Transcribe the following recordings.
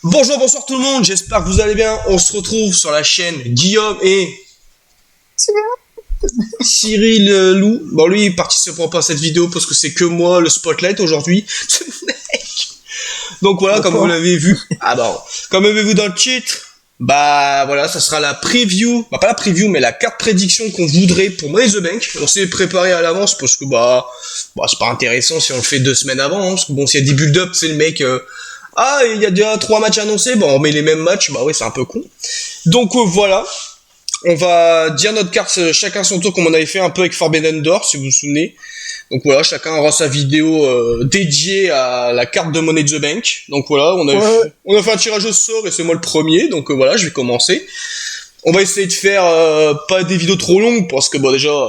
Bonjour, bonsoir tout le monde, j'espère que vous allez bien. On se retrouve sur la chaîne Guillaume et Cyril Lou. Bon, lui, il participera pas à cette vidéo parce que c'est que moi, le spotlight aujourd'hui. Donc voilà, comme vous Pourquoi? l'avez vu. Ah bon, comme vous l'avez vu dans le titre, bah voilà, ça sera la preview. Bah pas la preview, mais la carte prédiction qu'on voudrait pour Money the Bank. On s'est préparé à l'avance parce que bah c'est pas intéressant si on le fait 2 semaines avant. Parce que bon, s'il y a des build-up, c'est le mec... ah, il y a déjà 3 matchs annoncés, bon, on met les mêmes matchs, bah oui, c'est un peu con. Donc voilà, on va dire notre carte chacun son tour comme on avait fait un peu avec Forbidden Door, si vous vous souvenez. Donc voilà, chacun aura sa vidéo dédiée à la carte de Money the Bank. Donc voilà, Ouais, on a fait un tirage au sort et c'est moi le premier, donc voilà, je vais commencer. On va essayer de faire pas des vidéos trop longues parce que bon déjà,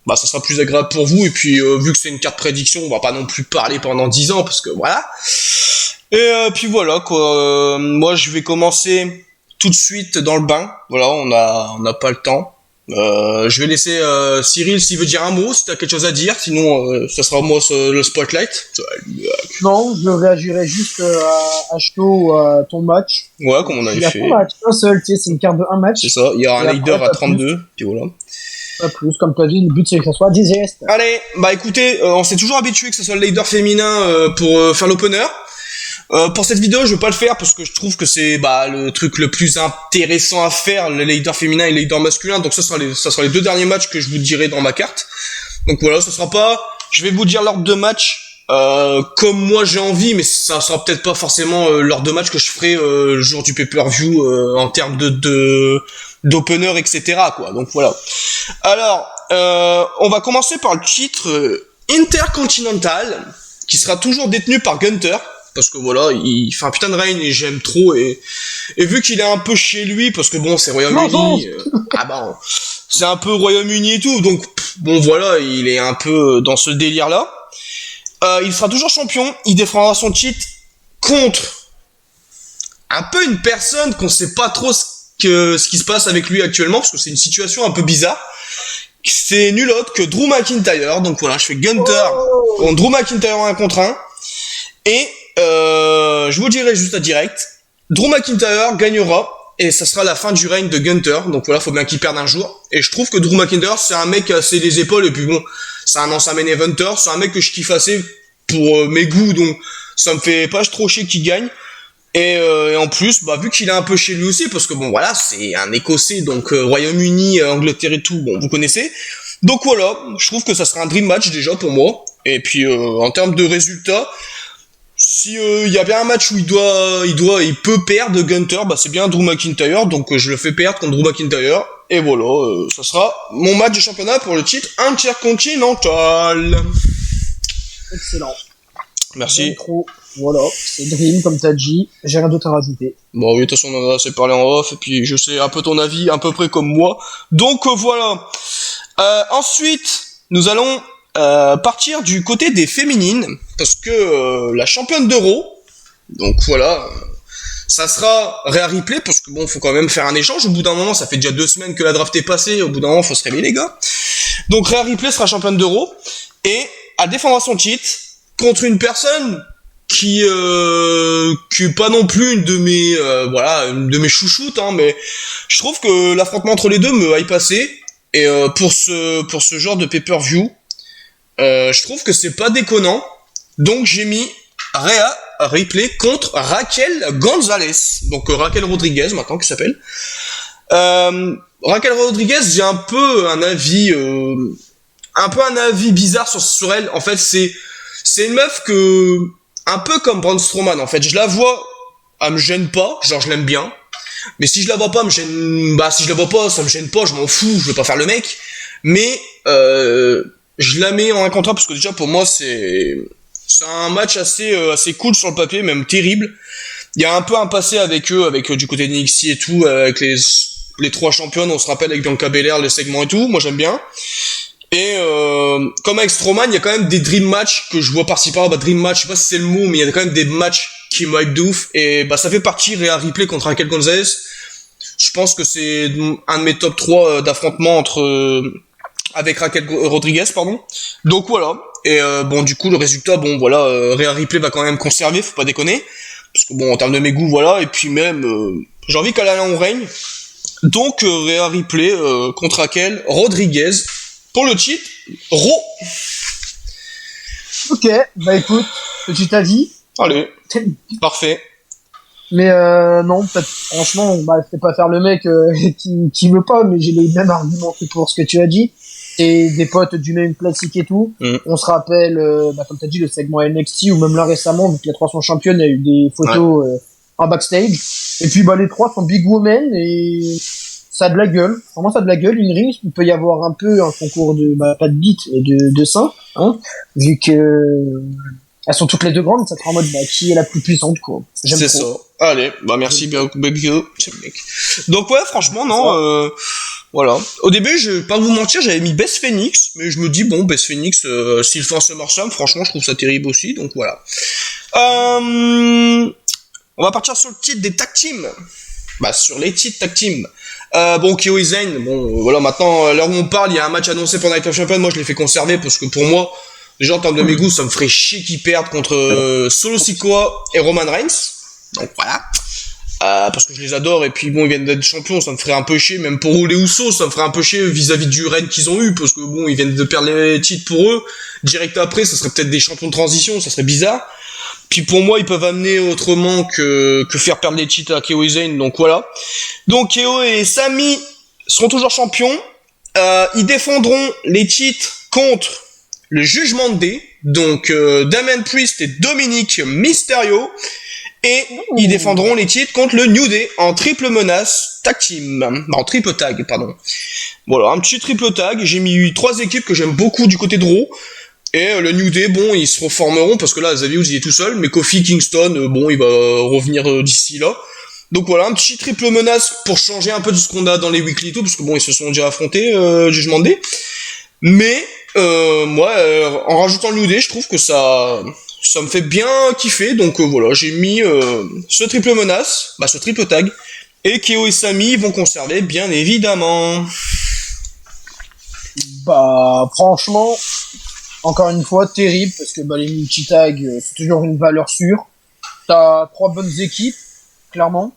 bah ça sera plus agréable pour vous et puis vu que c'est une carte prédiction, on va pas non plus parler pendant 10 ans parce que voilà. Et puis voilà quoi. Moi je vais commencer tout de suite dans le bain. Voilà, on n'a pas le temps. Je vais laisser Cyril s'il veut dire un mot, si t'as quelque chose à dire. Sinon, ça sera moi le spotlight. non, je réagirais juste à chaud à ton match. Ouais, comme on avait Il y a pas fait. match, un seul, tu sais, c'est une carte de un C'est match. ça. Il y aura un Et après, leader à 32. Puis voilà. pas plus, comme tu as dit, le but c'est que ça soit digeste. Allez, bah écoutez, on s'est toujours habitué que ce soit le leader féminin pour faire l'opener. Pour cette vidéo, je veux pas le faire parce que je trouve que c'est bah le truc le plus intéressant à faire, le leader féminin et le leader masculin. Donc ça sera les 2 derniers matchs que je vous dirai dans ma carte. Donc voilà, ce sera pas. Je vais vous dire l'ordre de match comme moi j'ai envie, mais ça sera peut-être pas forcément l'ordre de match que je ferai le jour du pay-per-view en termes d'opener, etc. quoi. Donc voilà. Alors, on va commencer par le titre Intercontinental, qui sera toujours détenu par Gunter. Parce que voilà, il fait un putain de règne et j'aime trop. Et vu qu'il est un peu chez lui, parce que bon, c'est Vengeance. Royaume-Uni, ah bah, c'est un peu Royaume-Uni et tout, donc bon voilà, il est un peu dans ce délire-là. Il sera toujours champion, il défendra son titre contre un peu une personne qu'on sait pas trop ce qui se passe avec lui actuellement, parce que c'est une situation un peu bizarre. C'est nul autre que Drew McIntyre, donc voilà, je fais Gunter Oh, contre Drew McIntyre en 1 contre 1. Et je vous dirai juste à direct, Drew McIntyre gagnera et ça sera la fin du règne de Gunter. Donc voilà, faut bien qu'il perde un jour. Et je trouve que Drew McIntyre, c'est un mec assez les épaules et puis bon, c'est un ancien main eventer, c'est un mec que je kiffe assez pour mes goûts, donc ça me fait pas trop chier qu'il gagne. Et en plus, bah vu qu'il est un peu chez lui aussi, parce que bon voilà, c'est un Écossais, donc Royaume-Uni, Angleterre et tout, bon vous connaissez. Donc voilà, je trouve que ça sera un dream match déjà pour moi. Et puis en termes de résultats, si il y a bien un match où il peut perdre Gunter, bah c'est bien Drew McIntyre, donc je le fais perdre contre Drew McIntyre. Et voilà, ça sera mon match de championnat pour le titre intercontinental. excellent. J'aime Merci. trop. Voilà, c'est Dream, comme t'as dit. J'ai rien d'autre à rajouter. Bon oui, de toute façon on en a assez parlé en off, et puis je sais un peu ton avis, à peu près comme moi. Donc voilà. Ensuite, nous allons partir du côté des féminines, parce que la championne d'Euro, donc voilà, ça sera Rhea Ripley, parce que bon, faut quand même faire un échange. Au bout d'un moment, ça fait déjà 2 semaines que la draft est passée, au bout d'un moment, faut se réveiller les gars. Donc Rhea Ripley sera championne d'Euro, et elle défendra son titre contre une personne qui est pas non plus une de mes chouchoutes, hein, mais je trouve que l'affrontement entre les deux me hype assez. Et pour ce genre de pay-per-view, je trouve que c'est pas déconnant. Donc j'ai mis Rhea Ripley contre Raquel Gonzalez. Donc Raquel Rodriguez maintenant qui s'appelle. Raquel Rodriguez, j'ai un peu un avis bizarre sur elle. En fait, c'est une meuf que un peu comme Braun Strowman. En fait, je la vois, elle me gêne pas. Genre je l'aime bien. Mais si je la vois pas, me gêne. Bah si je la vois pas, ça me gêne pas. Je m'en fous. Je vais pas faire le mec. Mais je la mets en un contre un parce que déjà pour moi c'est un match assez cool sur le papier, même terrible. Il y a un peu un passé avec eux, avec du côté de NXT et tout, avec les 3 championnes. On se rappelle avec Bianca Belair, le segment et tout. Moi j'aime bien. Et comme avec Strowman, il y a quand même des dream matchs que je vois par-ci par-là. Bah dream match, je sais pas si c'est le mot, mais il y a quand même des matchs qui me hype de ouf. Et bah ça fait partie Rhea Ripley contre Raquel Gonzalez. Je pense que c'est un de mes top 3 d'affrontements entre avec Raquel Rodriguez, pardon. Donc voilà. Et bon, du coup, le résultat, bon, voilà, Rhea Ripley va quand même conserver, faut pas déconner. Parce que bon, en termes de mes goûts, voilà. Et puis même, j'ai envie qu'Alain règne. Donc, Rhea Ripley contre Raquel Rodriguez pour le titre Raw. Ok, bah écoute, petit avis. Allez, parfait. Mais non, peut-être, franchement, bah, c'est pas faire le mec qui veut pas, mais j'ai les mêmes arguments que pour ce que tu as dit. Et des potes du même classique et tout. On se rappelle, bah, comme t'as dit, le segment NXT, ou même là récemment, vu que les trois sont championnes, il y a eu des photos en backstage. Et puis bah les trois sont big women et ça a de la gueule. Vraiment, ça a de la gueule. Une ring, il peut y avoir un peu un concours de, bah, pas de beat, mais de seins, hein, vu que elles sont toutes les deux grandes, ça sera en mode, bah, qui est la plus puissante, quoi. J'aime C'est trop. ça. Allez, bah merci bien, mec. Donc ouais, franchement, non, voilà. Au début, je vais pas vous mentir, j'avais mis Beth Phoenix, mais je me dis, bon, Beth Phoenix, s'il fait un SummerSlam, franchement, je trouve ça terrible aussi, donc voilà. On va partir sur le titre des tag teams. Bah, sur les titres tag team. Bon, Kyo et Zayn, bon, voilà, maintenant, à l'heure où on parle, il y a un match annoncé pour Night of Champions, moi je l'ai fait conserver, parce que pour moi, déjà en termes de mes goûts, ça me ferait chier qu'ils perdent contre Solo Sikoa et Roman Reigns. Donc voilà. Parce que je les adore, et puis bon, ils viennent d'être champions, ça me ferait un peu chier, même pour les Usos, ça me ferait un peu chier vis-à-vis du règne qu'ils ont eu, parce que bon, ils viennent de perdre les titres pour eux, direct après, ça serait peut-être des champions de transition, ça serait bizarre. Puis pour moi, ils peuvent amener autrement que faire perdre les titres à KO et Zayn, donc voilà. Donc KO et Sami seront toujours champions, ils défendront les titres contre le Jugement Day, donc Damian Priest et Dominic Mysterio, et ils défendront les titres contre le New Day en triple menace tag team, en triple tag, pardon. Voilà, un petit triple tag, j'ai mis 3 équipes que j'aime beaucoup du côté de Raw, et le New Day, bon, ils se reformeront, parce que là, Xavier Woods, il est tout seul, mais Kofi Kingston, bon, il va revenir d'ici là. Donc voilà, un petit triple menace pour changer un peu de ce qu'on a dans les weekly et tout, parce que bon, ils se sont déjà affrontés, Jugement Day. Mais, moi, en rajoutant le New Day, je trouve que ça me fait bien kiffer, donc voilà, j'ai mis ce triple menace, bah ce triple tag, et Keo et Sami vont conserver, bien évidemment. Bah, franchement, encore une fois, terrible, parce que bah, les multi-tags, c'est toujours une valeur sûre. T'as 3 bonnes équipes, clairement.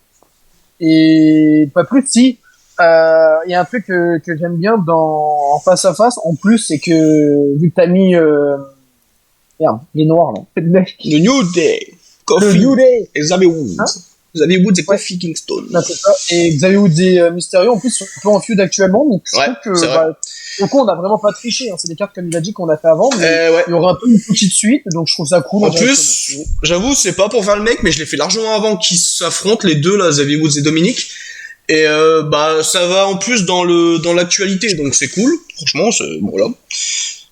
Et pas plus, si. Il y a un truc que j'aime bien en face à face, en plus, c'est que, vu que t'as mis, merde, les noirs, là. Le New Day. Kofi. Le New Day. Et Xavier Woods. Hein, Xavier Woods et Kofi Kingston. là, c'est ça. Et Xavier Woods et Mysterio, en plus, sont un peu en feud actuellement, donc je trouve que, bah, au coup, on n'a vraiment pas triché, hein. C'est des cartes, comme il a dit, qu'on a fait avant, mais il y aura un peu une petite suite, donc je trouve ça cool. En plus, j'avoue, c'est pas pour faire le mec, mais je l'ai fait largement avant qu'ils s'affrontent, les deux, là, Xavier Woods et Dominic. Et bah, ça va en plus dans l'actualité, donc c'est cool. Franchement, voilà.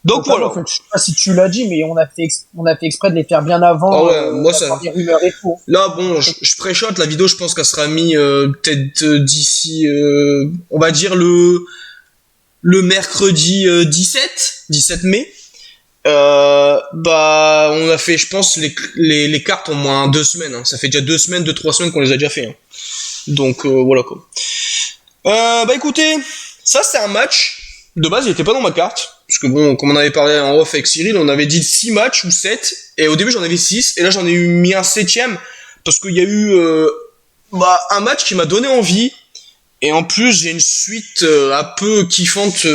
Donc voilà. En fait, je sais pas si tu l'as dit, mais on a fait exprès de les faire bien avant. Ah ouais, moi ça. Les rumeurs et tout. Là, bon, je pré-shot la vidéo. Je pense qu'elle sera mise peut-être d'ici, on va dire le mercredi 17 mai. Bah, on a fait, je pense, les cartes en moins 2 semaines. Hein. Ça fait déjà 2-3 semaines qu'on les a déjà fait. Hein. Donc voilà quoi. Bah écoutez, ça c'est un match. De base, il était pas dans ma carte. Parce que bon, comme on avait parlé en off avec Cyril, on avait dit 6 matchs ou 7. Et au début, j'en avais 6. Et là, j'en ai mis un 7ème. Parce qu'il y a eu un match qui m'a donné envie. Et en plus, j'ai une suite un peu kiffante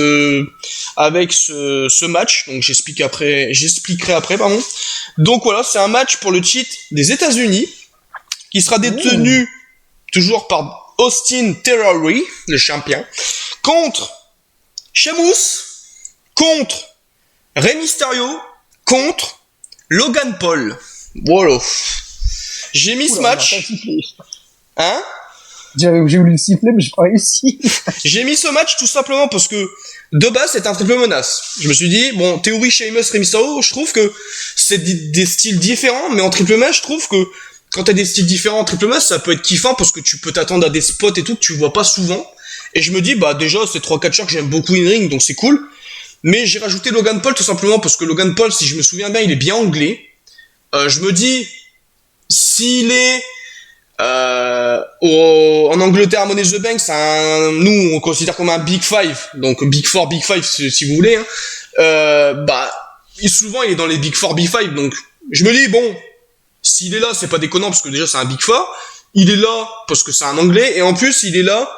avec ce match. Donc j'expliquerai après, pardon. Donc voilà, c'est un match pour le titre des États-Unis. Qui sera détenu toujours par Austin Theory, le champion. Contre Sheamus, contre Rey Mysterio, contre Logan Paul. Voilà. J'ai mis ce match. Hein? J'ai voulu le siffler, mais j'ai pas réussi. J'ai mis ce match tout simplement parce que de base c'est un triple menace. Je me suis dit, bon, Theory, Sheamus, Rey Mysterio, je trouve que c'est des styles différents, mais en triple menace, je trouve que quand t'as des styles différents en triple menace, ça peut être kiffant parce que tu peux t'attendre à des spots et tout que tu vois pas souvent. Et je me dis, bah déjà, c'est 3 catcheurs que j'aime beaucoup in ring, donc c'est cool. Mais j'ai rajouté Logan Paul tout simplement parce que Logan Paul, si je me souviens bien, il est bien anglais. Je me dis, s'il est en Angleterre à Money in the Bank, nous on considère comme un Big Five, donc Big Four, Big Five si vous voulez. Bah souvent il est dans les Big Four, Big Five, donc je me dis bon, s'il est là, c'est pas déconnant parce que déjà c'est un Big Four. Il est là parce que c'est un Anglais et en plus il est là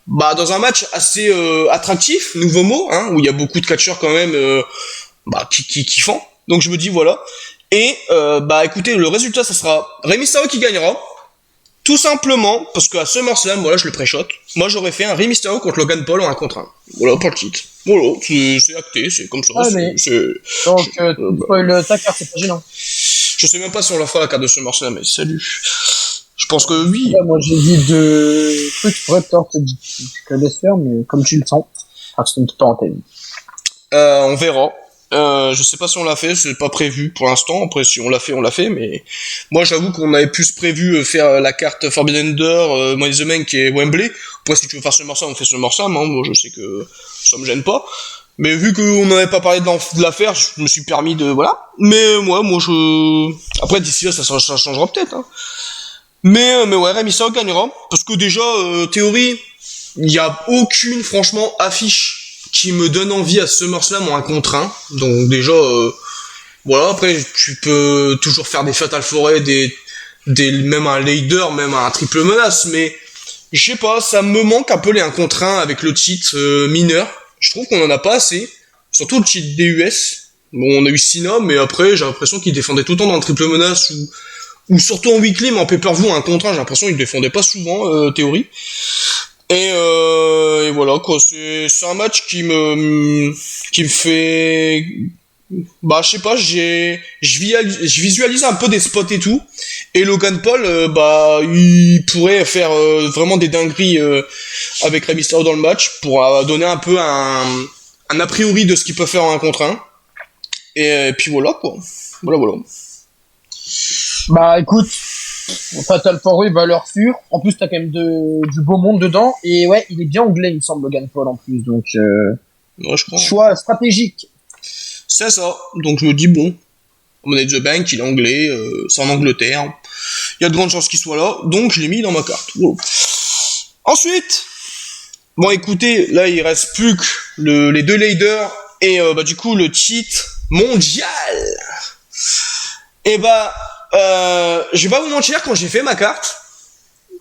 dans un match assez attractif, nouveau mot, hein, où il y a beaucoup de catcheurs quand même qui font. Donc je me dis voilà. Et écoutez, le résultat ça sera Rey Mysterio qui gagnera. Tout simplement parce qu'à SummerSlam, voilà, je le pré-shot. Moi j'aurais fait un Rey Mysterio contre Logan Paul en 1 contre 1. Voilà, pour le titre. Voilà, c'est acté, c'est comme ça. Ah, mais... Donc, spoil ta carte, c'est pas gênant. Je sais même pas si on la fera la carte de SummerSlam, mais salut. Je pense que oui. Ouais, moi j'ai dit 2 trucs, ouais, je te laisse faire, mais comme tu le sens, c'est une parenthèse. On verra. Je sais pas si on l'a fait, c'est pas prévu pour l'instant. Après, si on l'a fait, mais moi j'avoue qu'on avait plus prévu faire la carte Forbidden Door, Money in the Bank et Wembley. Après, si tu veux faire SummerSlam, on fait SummerSlam, hein. Moi je sais que ça me gêne pas. Mais vu qu'on n'avait pas parlé de l'affaire, je me suis permis de voilà. Mais moi je. Après d'ici là, ça changera peut-être. Hein. Mais ouais, Rey Mysterio gagnera parce que déjà théorie, il y a aucune franchement affiche qui me donne envie à SummerSlam en 1 contre 1. Donc déjà voilà, après tu peux toujours faire des Fatal Four-Way, même un Ladder, même un triple menace, mais je sais pas, ça me manque un peu les 1 contre 1 avec le titre mineur. Je trouve qu'on en a pas assez, surtout le titre des US. Bon, on a eu Cena, mais après j'ai l'impression qu'il défendait tout le temps dans le triple menace ou surtout en weekly, mais en pay-per-view, 1 contre 1, j'ai l'impression qu'il défendait pas souvent, théorie. Et voilà, quoi, c'est un match qui me fait, je sais pas, je visualise un peu des spots et tout. Et Logan Paul, il pourrait faire vraiment des dingueries avec Rey Mysterio dans le match pour donner un peu un a priori de ce qu'il peut faire en 1 contre 1. Et puis voilà, quoi. Voilà. Bah écoute, Fatal 4-Way, valeur sûre. En plus, t'as quand même du beau monde dedans. Et ouais, il est bien anglais, il me semble, Logan Paul en plus. Donc, ouais, je crois. Choix stratégique. C'est ça. Donc je me dis, bon, Money in the Bank, il est anglais, c'est en Angleterre. Il y a de grandes chances qu'il soit là. Donc je l'ai mis dans ma carte. Wow. Ensuite, bon écoutez, là il reste plus que les 2 leaders et du coup le titre mondial. Et je vais pas vous mentir, quand j'ai fait ma carte,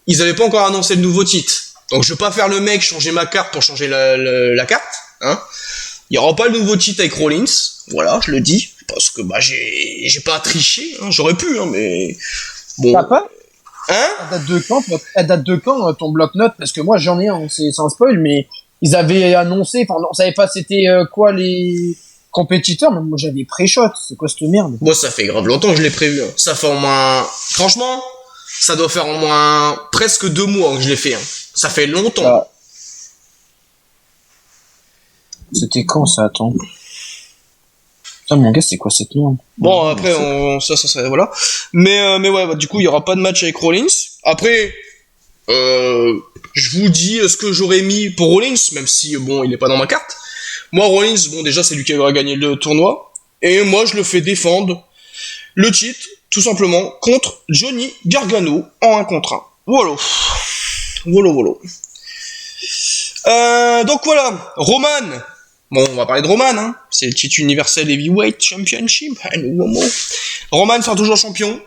ils avaient pas encore annoncé le nouveau titre. Donc je vais pas faire le mec changer ma carte pour changer la carte, hein. Il y aura pas le nouveau titre avec Rollins, voilà, je le dis, parce que j'ai pas triché, hein. J'aurais pu, hein, mais bon. T'as pas Hein? Elle date de quand ton bloc-notes? Parce que moi j'en ai un, c'est un spoil, mais ils avaient annoncé, enfin on savait pas c'était quoi les compétiteurs, mais moi j'avais pré-shot, c'est quoi cette merde? Moi ça fait grave longtemps que je l'ai prévu, hein. Ça fait au moins, franchement, ça doit faire au moins presque 2 mois que je l'ai fait, hein. Ça fait longtemps. Ah. C'était quand ça, attends? Putain, mon gars, c'est quoi cette merde? Bon, après, ça, voilà. Mais ouais, du coup, il y aura pas de match avec Rollins. Après, je vous dis ce que j'aurais mis pour Rollins, même si, bon, il est pas dans ma carte. Moi, Rollins, bon, déjà, c'est lui qui aura gagné le tournoi. Et moi, je le fais défendre le titre, tout simplement, contre Johnny Gargano en 1 contre 1. Voilà. Donc voilà, Roman. Bon, on va parler de Roman, hein. C'est le titre universel Heavyweight Championship. Roman sera toujours champion.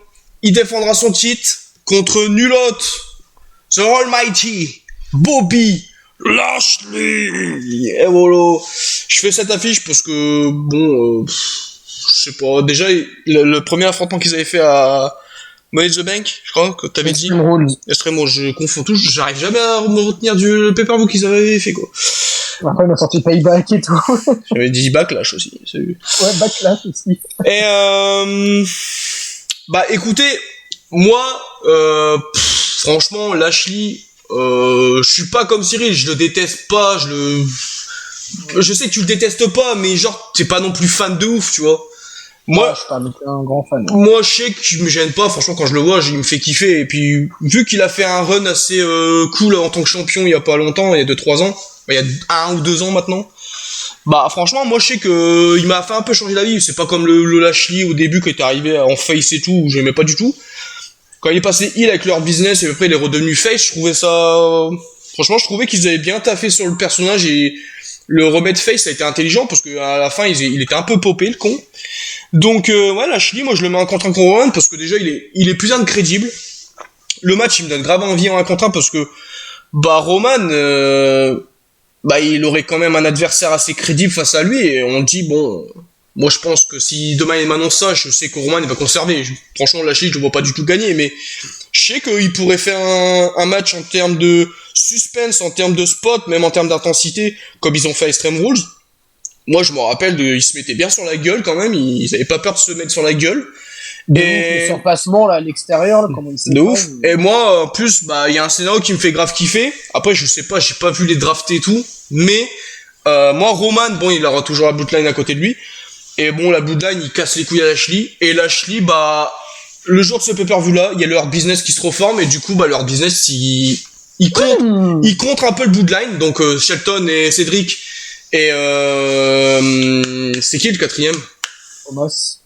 Il défendra son titre contre nul autre, The Almighty Bobby Lashley. Et voilà. Je fais cette affiche parce que, bon, je sais pas. Déjà, le premier affrontement qu'ils avaient fait à Money in the Bank, je crois que t'avais dit. Extrêmement, je confonds tout. J'arrive jamais à me retenir du pay-per-view qu'ils avaient fait, quoi. Après, on a sorti Payback et tout. J'avais dit Backlash aussi. Salut. Ouais, Backlash aussi. Et écoutez, moi, franchement, Lashley, je suis pas comme Cyril, je le déteste pas, je sais que tu le détestes pas, mais genre, t'es pas non plus fan de ouf, tu vois. Moi, je suis pas un grand fan. Moi, je sais qu'il me gêne pas, franchement, quand je le vois, il me fait kiffer. Et puis, vu qu'il a fait un run assez cool en tant que champion il y a pas longtemps, il y a 2-3 ans, il y a 1 ou 2 ans maintenant, franchement, moi, je sais que il m'a fait un peu changer la vie. C'est pas comme le Lashley au début qui était arrivé en face et tout, où j'aimais pas du tout. Quand il est passé heel avec leur business et après il est redevenu face, je trouvais ça... Franchement, je trouvais qu'ils avaient bien taffé sur le personnage et Le remède face a été intelligent parce que à la fin il était un peu popé le con. Donc ouais, Lashley, moi je le mets en contre 1 contre Roman parce que déjà il est plus crédible. Le match il me donne grave envie en 1 contre 1 parce que bah Roman bah il aurait quand même un adversaire assez crédible face à lui et on dit bon, moi je pense que si demain il m'annonce ça, je sais que Roman il va conserver. Franchement Lashley je le vois pas du tout gagner, mais je sais qu'il pourrait faire un match en termes de suspense, en termes de spot, même en termes d'intensité, comme ils ont fait à Extreme Rules. Moi je me rappelle, ils se mettaient bien sur la gueule quand même, ils avaient pas peur de se mettre sur la gueule. De ouf, le surpassement là à l'extérieur, là, comment il s'est de ouf. Et moi, en plus, bah, il y a un scénario qui me fait grave kiffer. Après, je sais pas, j'ai pas vu les draftés et tout. Mais, moi, Roman, bon, il aura toujours la Bloodline à côté de lui. Et bon, la Bloodline, il casse les couilles à Lashley. Et Lashley, bah, le jour de ce pay-per-view là, il y a le Hurt Business qui se reforme. Et du coup, bah, le Hurt Business, il contre un peu le Bloodline. Donc, Shelton et Cédric. Et, c'est qui le quatrième? Thomas.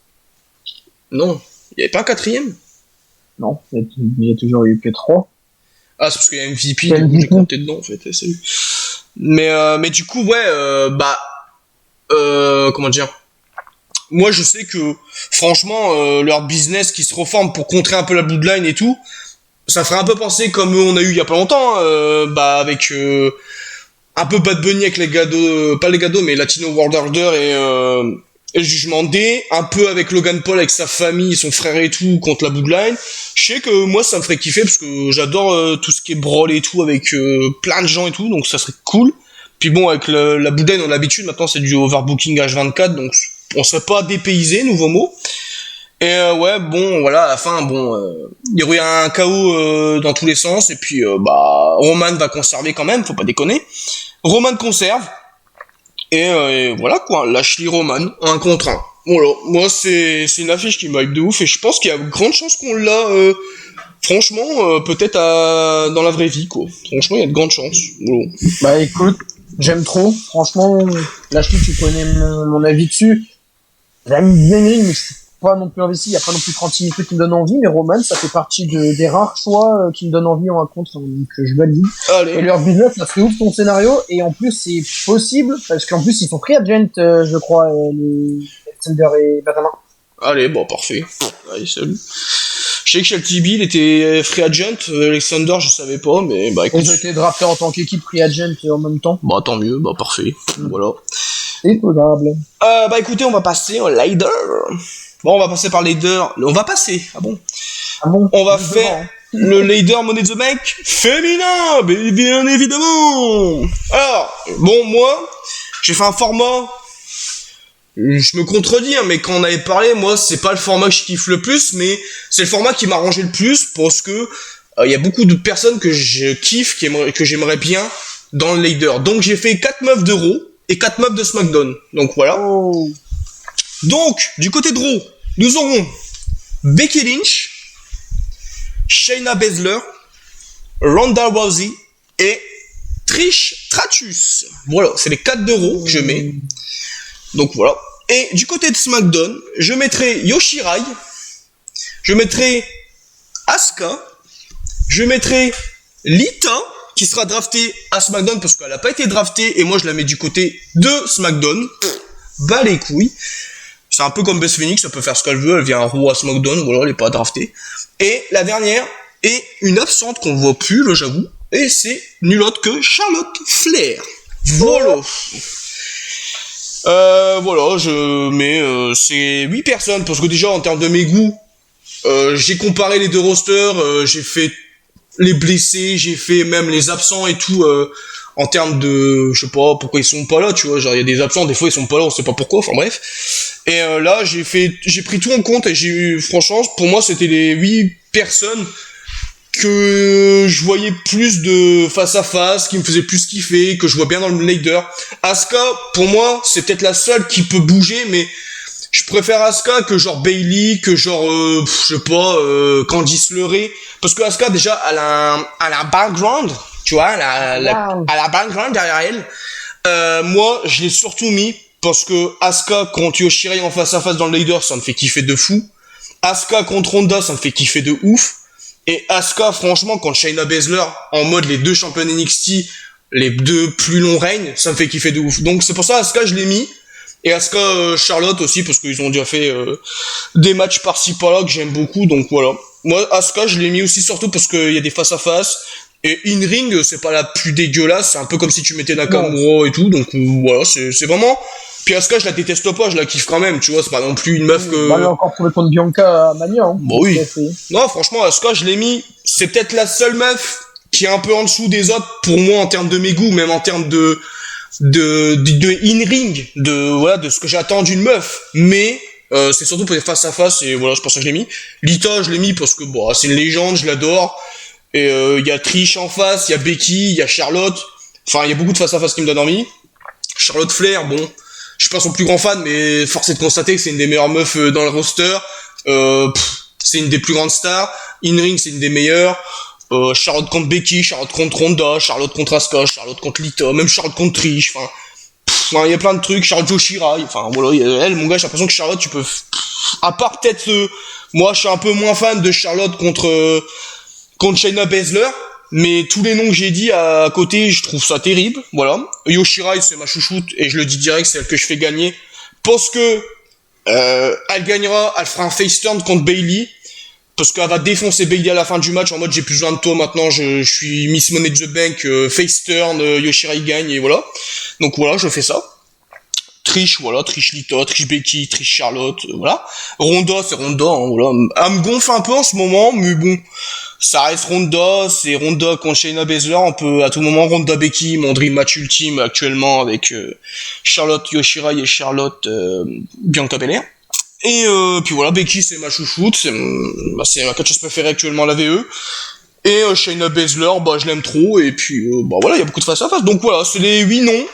Non. Il y avait pas un quatrième? Non, il y a toujours eu que 3. Ah, c'est parce qu'il y a MVP, donc j'ai compté dedans, en fait, salut. Mais du coup, ouais, comment dire? Moi, je sais que, franchement, leur business qui se reforme pour contrer un peu la Bloodline et tout, ça ferait un peu penser comme on a eu il y a pas longtemps, avec, un peu Bad Bunny avec les gados, pas les gados, mais Latino World Order et le Jugement D, un peu avec Logan Paul avec sa famille, son frère et tout, contre la Bloodline. Je sais que moi ça me ferait kiffer parce que j'adore tout ce qui est brawl et tout avec plein de gens et tout, donc ça serait cool. Puis bon, avec la Bloodline on a l'habitude, maintenant c'est du overbooking H24, donc on serait pas dépaysé, nouveau mot. Et ouais, bon, voilà, à la fin, bon, il y aurait un chaos dans tous les sens, et puis bah Roman va conserver quand même, faut pas déconner. Roman conserve. Et voilà quoi, Lashley Roman, 1 contre 1. Voilà, moi c'est une affiche qui m'hype de ouf et je pense qu'il y a grande chance qu'on l'a, franchement, peut-être dans la vraie vie quoi. Franchement, il y a de grandes chances. Voilà. Bah écoute, j'aime trop. Franchement, Lashley, tu connais mon avis dessus. J'aime bien Ring, mais c'est pas non plus investi. Il y a pas non plus 36 minutes qui me donnent envie, mais Roman, ça fait partie des rares choix qui me donnent envie en un contre, donc je valide. Allez. Et leur business, ça serait ouf ton scénario, et en plus c'est possible, parce qu'en plus ils sont free agent, je crois, les Alexander et Benjamin. Allez, bon, parfait. Allez, salut. Je sais que Shelty Bill était free agent, Alexander je savais pas, mais bah écoute. Ils ont été draftés en tant qu'équipe free agent en même temps. Bah tant mieux, bah parfait. Voilà. C'est faisable. Bah écoutez, on va passer au Ladder. Bon, on va passer par Ladder. On va passer, ah bon. On va faire le Ladder Money the Bank féminin, bien évidemment. Alors, bon, moi, j'ai fait un format. Je me contredis, hein, mais quand on avait parlé, moi, c'est pas le format que je kiffe le plus, mais c'est le format qui m'a arrangé le plus parce que y a beaucoup de personnes que je kiffe, que j'aimerais bien dans le Ladder. Donc j'ai fait 4 meufs de Raw et 4 meufs de SmackDown. Donc voilà. Oh. Donc, du côté de Raw, nous aurons Becky Lynch, Shayna Baszler, Ronda Rousey et Trish Stratus. Voilà, c'est les 4 de Raw que je mets. Donc voilà. Et du côté de SmackDown, je mettrai Yoshirai, je mettrai Asuka, je mettrai Lita, qui sera draftée à SmackDown parce qu'elle n'a pas été draftée, et moi je la mets du côté de SmackDown. Bah les couilles. C'est un peu comme Beth Phoenix, elle peut faire ce qu'elle veut, elle vient à Raw à SmackDown, voilà, elle est pas draftée. Et la dernière est une absente qu'on voit plus, là j'avoue, et c'est nulle autre que Charlotte Flair. Voilà. Voilà, je mets c'est 8 personnes, parce que déjà en termes de mes goûts, j'ai comparé les deux rosters, j'ai fait les blessés, j'ai fait même les absents et tout, en termes de, je sais pas pourquoi ils sont pas là, tu vois, genre il y a des absents, des fois ils sont pas là, on sait pas pourquoi, enfin bref. Et là j'ai pris tout en compte et franchement, pour moi c'était les 8 personnes que je voyais plus de face à face, qui me faisait plus kiffer, que je vois bien dans le Ladder. Asuka, pour moi, c'est peut-être la seule qui peut bouger, mais je préfère Asuka que genre Bayley, que genre, je sais pas, Candice LeRae, parce que Asuka, déjà, elle a un background, tu vois, elle a un background derrière elle. Moi, je l'ai surtout mis parce que Asuka contre Yoshirai en face à face dans le Ladder, ça me fait kiffer de fou. Asuka contre Ronda, ça me fait kiffer de ouf. Et Asuka, franchement, quand Shayna Baszler, en mode les deux championnes NXT, les 2 plus longs règnes, ça me fait kiffer de ouf. Donc c'est pour ça Asuka je l'ai mis. Et Asuka Charlotte aussi parce qu'ils ont déjà fait des matchs par-ci par-là que j'aime beaucoup, donc voilà. Moi Asuka je l'ai mis aussi surtout parce qu'il y a des face à face et in-ring c'est pas la plus dégueulasse, c'est un peu comme si tu mettais Nakamura et tout, donc voilà, c'est vraiment. Puis Asuka je la déteste pas, je la kiffe quand même, tu vois, c'est pas non plus une meuf que. Bah, elle a encore prouvé contre Bianca à Mania. Hein. Bah oui. Non franchement Asuka je l'ai mis, c'est peut-être la seule meuf qui est un peu en dessous des autres pour moi en termes de mes goûts, même en termes de in-ring, de ce que j'attends d'une meuf, mais c'est surtout pour les face à face et voilà, c'est pour ça que je l'ai mis. Lita, je l'ai mis parce que bon, c'est une légende, je l'adore. Et il y a Trish en face, il y a Becky, il y a Charlotte. Enfin, il y a beaucoup de face à face qui me donnent envie. Charlotte Flair, bon, je suis pas son plus grand fan, mais force est de constater que c'est une des meilleures meufs dans le roster. C'est une des plus grandes stars. In-ring, c'est une des meilleures. Charlotte contre Becky, Charlotte contre Ronda, Charlotte contre Asuka, Charlotte contre Lita, même Charlotte contre Trish, enfin, il y a plein de trucs, Charlotte Yoshirai, enfin, voilà, elle, mon gars, j'ai l'impression que Charlotte, tu peux, à part peut-être, moi, je suis un peu moins fan de Charlotte contre Shayna Baszler, mais tous les noms que j'ai dit à côté, je trouve ça terrible, voilà. Yoshirai, c'est ma chouchoute, et je le dis direct, c'est elle que je fais gagner, parce que, elle gagnera, elle fera un face turn contre Bayley, parce qu'elle va défoncer Bayley à la fin du match en mode j'ai plus besoin de toi maintenant, je suis Miss Money in the Bank, face turn, Yoshirai gagne et voilà. Donc voilà, je fais ça. Trish, voilà, Trish Lita, Trish Becky, Trish Charlotte, voilà. Ronda, c'est Ronda, hein, voilà. Elle me gonfle un peu en ce moment, mais bon, ça reste Ronda, c'est Ronda contre Shayna Baszler, on peut à tout moment Ronda Becky, mon dream match ultime actuellement avec Charlotte Yoshirai et Charlotte Bianca Belair. Et puis voilà, Becky c'est ma chouchoute, c'est ma catcheuse préférée actuellement à la VE. Et Shayna Baszler, bah je l'aime trop, et puis bah voilà, il y a beaucoup de face à face. Donc voilà, c'est les 8 noms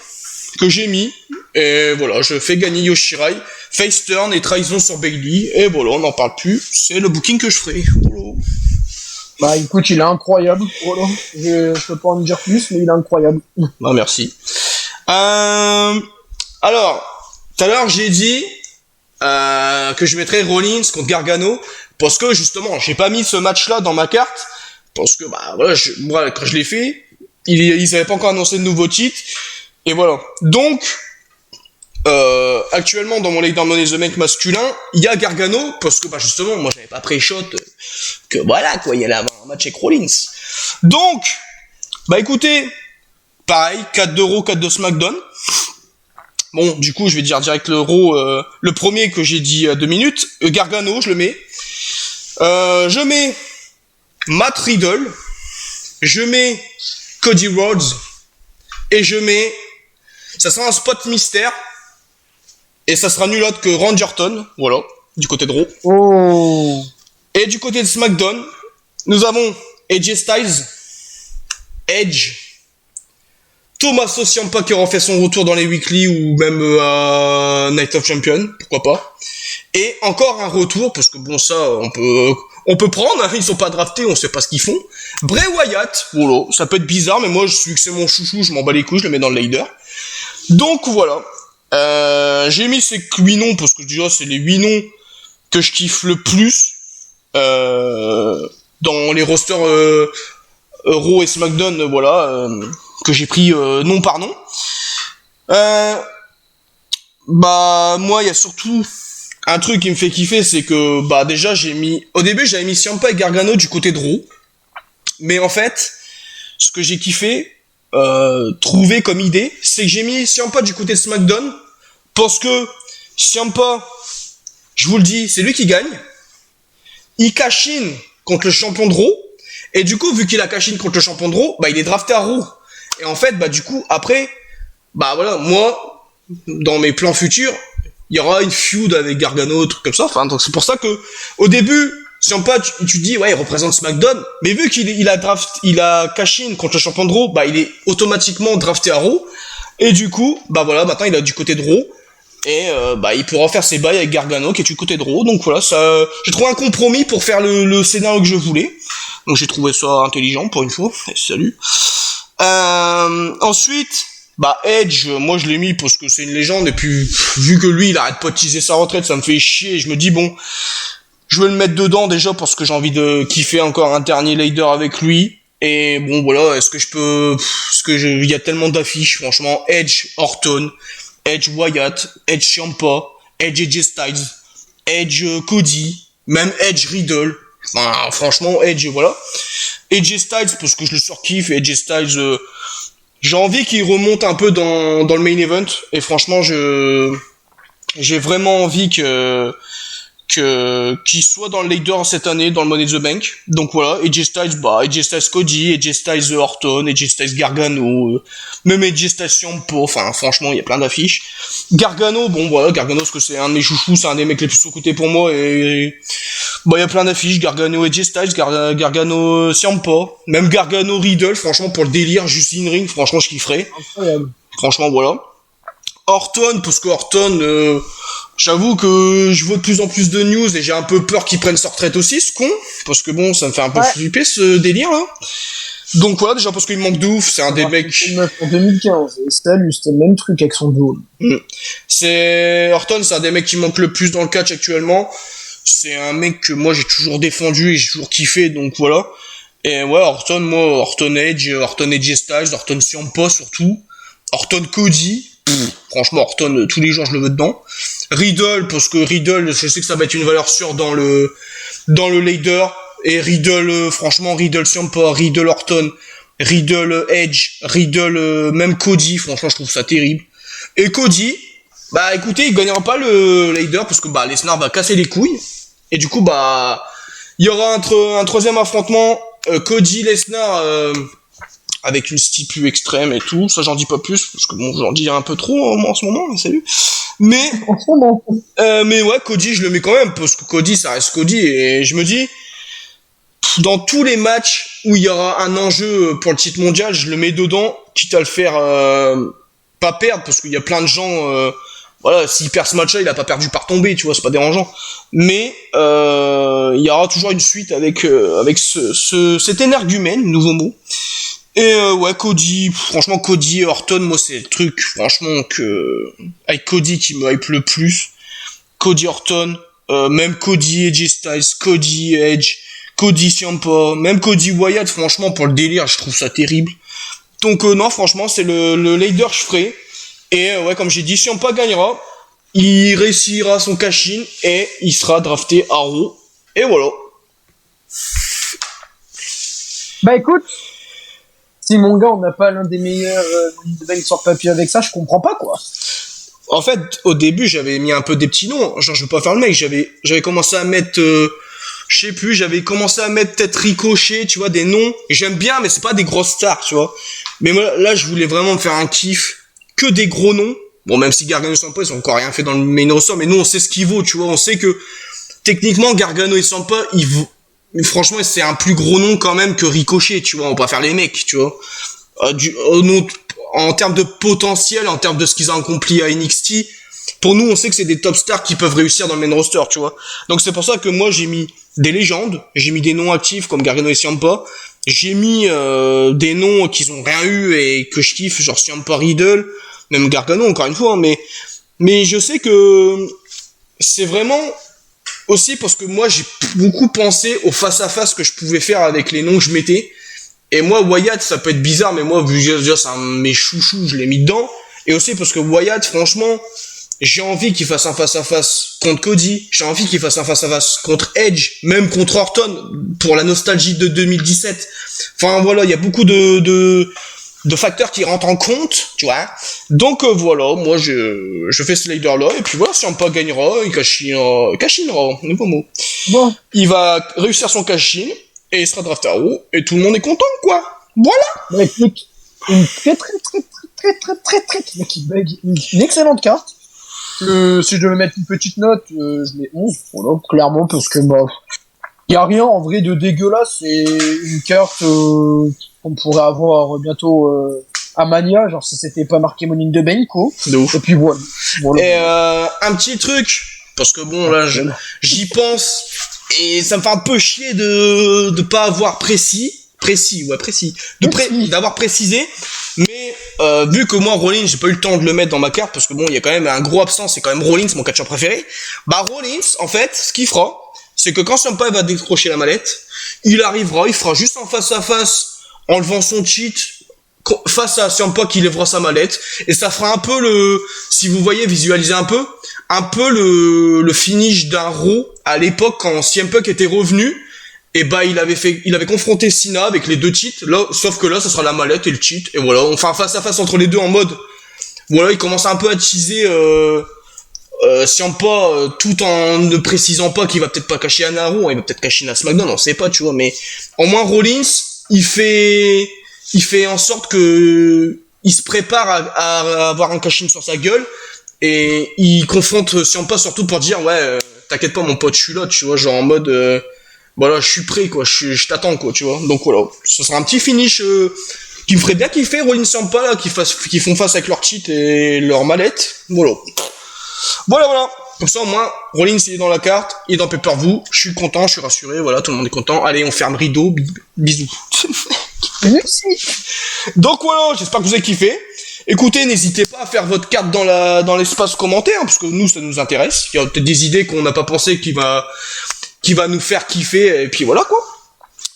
que j'ai mis. Et voilà, je fais gagner Yoshirai, face turn et trahison sur Bayley. Et voilà, on n'en parle plus, c'est le booking que je ferai. Voilà. Bah écoute, il est incroyable, voilà. Je peux pas en dire plus, mais il est incroyable. Bah merci. Alors, tout à l'heure j'ai dit que je mettrais Rollins contre Gargano parce que justement j'ai pas mis ce match-là dans ma carte parce que bah voilà, moi quand je l'ai fait ils avaient pas encore annoncé de nouveau titre et voilà, donc actuellement dans mon Leader Money the Bank masculin il y a Gargano parce que bah justement moi j'avais pas pré-shot que voilà quoi, il y a un match avec Rollins, donc bah écoutez pareil 4 de Raw 4 de SmackDown. Bon, du coup, je vais dire direct le premier que j'ai dit à 2 minutes. Gargano, je le mets. Je mets Matt Riddle. Je mets Cody Rhodes. Et je mets... Ça sera un spot mystère. Et ça sera nul autre que Randy Orton. Voilà, du côté de Raw. Oh. Et du côté de SmackDown, nous avons AJ Styles. Edge. Tommaso Ciampa qui aura fait son retour dans les weekly ou même à Night of Champions, pourquoi pas. Et encore un retour, parce que bon ça, on peut prendre, hein, ils sont pas draftés, on sait pas ce qu'ils font. Bray Wyatt, voilà, ça peut être bizarre, mais moi, vu que c'est mon chouchou, je m'en bats les couilles, je le mets dans le leader. Donc voilà, j'ai mis ces 8 noms, parce que déjà, c'est les 8 noms que je kiffe le plus, dans les rosters Raw et SmackDown, voilà, que j'ai pris nom par nom. Bah moi il y a surtout un truc qui me fait kiffer, c'est que bah déjà au début j'avais mis Ciampa et Gargano du côté de Raw, mais en fait ce que j'ai kiffé trouvé comme idée, c'est que j'ai mis Ciampa du côté de SmackDown parce que Ciampa, je vous le dis, c'est lui qui gagne, il cash in contre le champion de Raw, et du coup vu qu'il a cash in contre le champion de Raw, bah il est drafté à Raw. Et en fait, bah du coup, après, bah voilà, moi, dans mes plans futurs, il y aura une feud avec Gargano, truc comme ça. Enfin, donc c'est pour ça que, au début, Ciampa, tu te dis, ouais, il représente SmackDown, mais vu qu'il a cash in contre le champion de Raw, bah il est automatiquement drafté à Raw. Et du coup, bah voilà, maintenant il est du côté de Raw. Et bah il pourra faire ses bails avec Gargano qui est du côté de Raw. Donc voilà, ça, j'ai trouvé un compromis pour faire le scénario que je voulais. Donc j'ai trouvé ça intelligent pour une fois. Et salut. Ensuite, bah Edge, moi je l'ai mis parce que c'est une légende et puis vu que lui il arrête pas de teaser sa retraite, ça me fait chier et je me dis bon, je vais le mettre dedans déjà parce que j'ai envie de kiffer encore un dernier leader avec lui. Et bon, voilà, il y a tellement d'affiches, franchement, Edge, Orton, Edge, Wyatt, Edge, Ciampa, Edge, AJ Styles, Edge, Cody, même Edge, Riddle. Enfin, franchement, Edge, voilà. AJ Styles, parce que je le surkiffe, et AJ Styles, j'ai envie qu'il remonte un peu dans le main event, et franchement, j'ai vraiment envie qu'il soit dans le leader cette année dans le Money in the Bank. Donc voilà, AJ Styles, AJ Styles Cody, AJ Styles Orton, AJ Styles Gargano, même AJ Styles Ciampa, enfin franchement, il y a plein d'affiches. Gargano, bon voilà, Gargano parce que c'est un de mes chouchous, c'est un des mecs les plus sous-cotés pour moi et il y a plein d'affiches, Gargano AJ Styles, Gargano Ciampa, même Gargano Riddle, franchement pour le délire, juste in ring, franchement je kifferais. Incroyable. Franchement voilà. Orton, parce que Orton, j'avoue que je vois de plus en plus de news et j'ai un peu peur qu'il prenne sa retraite aussi, ce con, parce que bon, ça me fait un peu flipper ce délire là. Donc voilà, déjà parce qu'il manque de ouf, c'est un des mecs. En 2015, c'était le même truc avec son duo. Orton, c'est un des mecs qui manque le plus dans le catch actuellement. C'est un mec que moi j'ai toujours défendu et j'ai toujours kiffé, donc voilà. Et ouais, Orton Edge, Orton Edge Styles, Orton Ciampa surtout, Orton Cody. Franchement, Orton, tous les jours, je le veux dedans. Riddle, parce que Riddle, je sais que ça va être une valeur sûre dans le leader. Et Riddle, franchement, Riddle Ciampa, Riddle Orton, Riddle Edge, Riddle, même Cody, franchement, je trouve ça terrible. Et Cody, écoutez, il gagnera pas le leader, parce que, Lesnar va casser les couilles. Et du coup, il y aura un troisième affrontement, Cody, Lesnar, avec une style plus extrême et tout, ça j'en dis pas plus, parce que bon, j'en dis un peu trop en ce moment, salut. Mais, mais ouais, Cody, je le mets quand même, parce que Cody, ça reste Cody, et je me dis, dans tous les matchs où il y aura un enjeu pour le titre mondial, je le mets dedans, quitte à le faire pas perdre, parce qu'il y a plein de gens, voilà, s'il perd ce match-là, il a pas perdu par tomber, tu vois, c'est pas dérangeant. Mais il y aura toujours une suite avec cet énergumène, nouveau mot. Et ouais, Cody, franchement, Cody et Orton, moi c'est le truc, franchement, avec Cody qui me hype le plus. Cody Orton, même Cody AJ Styles, Cody Edge, Cody Ciampa, même Cody Wyatt, franchement, pour le délire, je trouve ça terrible. Donc non, franchement, c'est le leader que je ferai. Et ouais, comme j'ai dit, Ciampa gagnera, il réussira son cash-in et il sera drafté à Raw. Et voilà. Écoute, si mon gars, on n'a pas l'un des meilleurs banks sur papier avec ça, je comprends pas, quoi. En fait, au début, j'avais mis un peu des petits noms. Genre, je veux pas faire le mec. J'avais commencé à mettre, je sais plus, j'avais commencé à mettre peut-être Ricochet, tu vois, des noms. Et j'aime bien, mais c'est pas des grosses stars, tu vois. Mais moi, là, je voulais vraiment me faire un kiff. Que des gros noms. Bon, même si Gargano et Ciampa, ils ont encore rien fait dans le main roster, mais nous, on sait ce qu'il vaut, tu vois. On sait que, techniquement, Gargano et Ciampa, mais franchement, c'est un plus gros nom quand même que Ricochet, tu vois. On va pas faire les mecs, tu vois. En termes de potentiel, en termes de ce qu'ils ont accompli à NXT, pour nous, on sait que c'est des top stars qui peuvent réussir dans le main roster, tu vois. Donc c'est pour ça que moi, j'ai mis des légendes, j'ai mis des noms actifs comme Gargano et Ciampa, j'ai mis des noms qui ont rien eu et que je kiffe, genre Ciampa, Riddle, même Gargano, encore une fois, hein, mais je sais que c'est vraiment aussi parce que moi, j'ai beaucoup pensé au face-à-face que je pouvais faire avec les noms que je mettais. Et moi, Wyatt, ça peut être bizarre, mais moi, vu que c'est un de mes chouchous, je l'ai mis dedans. Et aussi parce que Wyatt, franchement, j'ai envie qu'il fasse un face-à-face contre Cody. J'ai envie qu'il fasse un face-à-face contre Edge, même contre Orton, pour la nostalgie de 2017. Enfin, voilà, il y a beaucoup de facteurs qui rentrent en compte, tu vois. Donc, voilà, moi, je fais ce leader-là. Et puis voilà, si Ciampa gagnera, il cash-inera, nouveau mot. Bon. Il va réussir son cash-in. Et il sera drafté à Raw, et tout le monde est content, quoi. Voilà. Écoute, une très une excellente carte. Si je devais mettre une petite note, je mets 11, voilà, clairement, parce que, y a rien, en vrai, de dégueulasse. C'est une carte, qu'on pourrait avoir bientôt, à Mania, genre, si c'était pas marqué Money in the Bank, quoi. De ouf. Et puis voilà. Et, un petit truc, parce que bon, là, j'y pense, et ça me fait un peu chier de pas avoir d'avoir précisé, mais vu que moi Rollins, j'ai pas eu le temps de le mettre dans ma carte parce que bon, il y a quand même un gros absent, c'est quand même Rollins, mon catcheur préféré. Rollins, en fait, ce qu'il fera, c'est que quand Ciampa va décrocher la mallette, il arrivera, il fera juste en face à face enlevant son cheat face à Ciampa qui lèvera sa mallette, et ça fera un peu si vous voyez, visualisez un peu le finish d'un Raw à l'époque quand CM Punk était revenu, et bah il avait confronté Cena avec les deux cheats, là, sauf que là ça sera la mallette et le cheat, et voilà, on fait un face à face entre les deux en mode, voilà, il commence un peu à teaser Ciampa, tout en ne précisant pas qu'il va peut-être pas cacher à Raw, il va peut-être cacher à SmackDown, on sait pas, tu vois, mais au moins Rollins, il fait en sorte que il se prépare à avoir un cash-in sur sa gueule, et il confronte Ciampa surtout pour dire ouais, t'inquiète pas mon pote, je suis là, tu vois, genre en mode voilà, je suis prêt quoi, je t'attends quoi, tu vois. Donc voilà, ce sera un petit finish qui me ferait bien kiffer Rollins Ciampa là, qui font face avec leur cheat et leur mallette. Voilà. Comme ça, au moins, Rollins, il est dans la carte, il est dans Pay-Per-View, je suis content, je suis rassuré, voilà, tout le monde est content. Allez, on ferme rideau, bisous. Merci. Donc voilà, j'espère que vous avez kiffé. Écoutez, n'hésitez pas à faire votre carte dans l'espace commentaire, parce que nous, ça nous intéresse. Il y a peut-être des idées qu'on n'a pas pensé qui va nous faire kiffer, et puis voilà, quoi.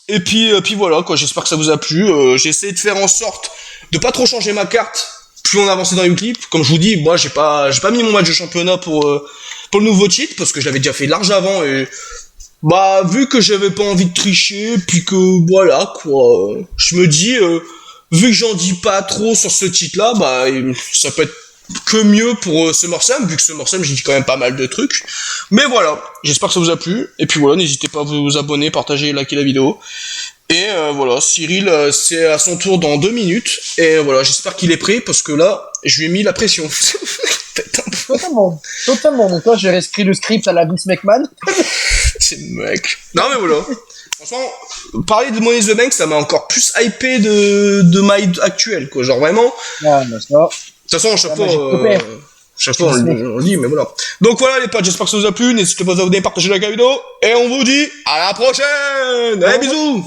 Et puis voilà, quoi, j'espère que ça vous a plu. J'ai essayé de faire en sorte de pas trop changer ma carte plus on avançait dans les clips. Comme je vous dis, moi, j'ai pas mis mon match de championnat pour le nouveau cheat, parce que je l'avais déjà fait large avant, et bah, vu que j'avais pas envie de tricher, puis que voilà, quoi, je me dis, vu que j'en dis pas trop sur ce titre-là, bah, ça peut être que mieux pour SummerSlam, vu que SummerSlam, j'ai dit quand même pas mal de trucs. Mais voilà, j'espère que ça vous a plu. Et puis voilà, n'hésitez pas à vous abonner, partager, liker la vidéo. Et voilà, Cyril, c'est à son tour dans 2 minutes. Et voilà, j'espère qu'il est prêt, parce que là, je lui ai mis la pression. Totalement. Donc là, j'ai réécrit le script à la Vince McMahon. C'est le mec. Non mais voilà. Franchement, parler de Money in the Bank, ça m'a encore plus hypé de my actuel, quoi. Genre vraiment. Ouais, mais ça. De toute façon, chaque fois, on le dit, mais voilà. Donc voilà les potes, j'espère que ça vous a plu. N'hésitez pas à vous abonner, partager la vidéo. Et on vous dit à la prochaine. Allez, bisous.